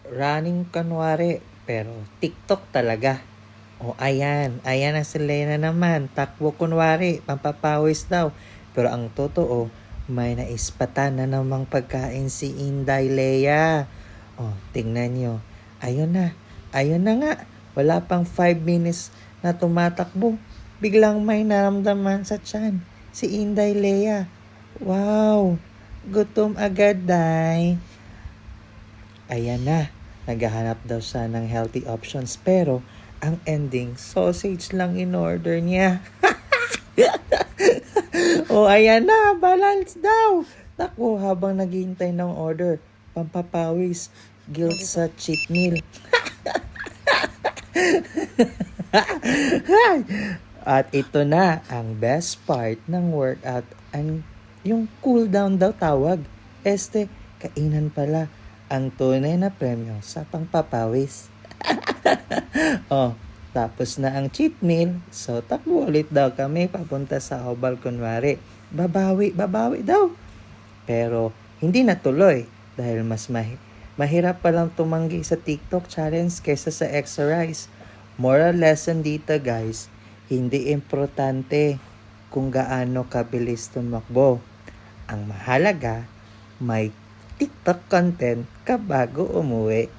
running kunwari, pero TikTok talaga. O ayan na si Lena naman, takbo kunwari, pampapawis daw. Pero ang totoo, may naispatan na namang pagkain si Inday Lea. O, tingnan nyo. Ayun na nga. Wala pang 5 minutes na tumatakbo. Biglang may naramdaman sa tiyan. Si Inday Lea. Wow! Gutom agad, day. Ayan na, naghahanap daw siya ng healthy options pero ang ending, sausage lang in order niya. O ayan na, balance daw. Takbo habang naghihintay ng order. Pampapawis, guilt sa cheat meal. At ito na ang best part ng workout. Yung cool down daw tawag. Kainan pala ang tunay na premyo sa pangpapawis. Oh, tapos na ang cheat meal. So, takbo ulit daw kami papunta sa Oval kunwari. Babawi daw. Pero, hindi natuloy dahil mas mahirap palang tumanggi sa TikTok challenge kaysa sa exercise. Moral lesson dito guys, hindi importante kung gaano kabilis tumakbo. Ang mahalaga, may TikTok content ka bago umuwi.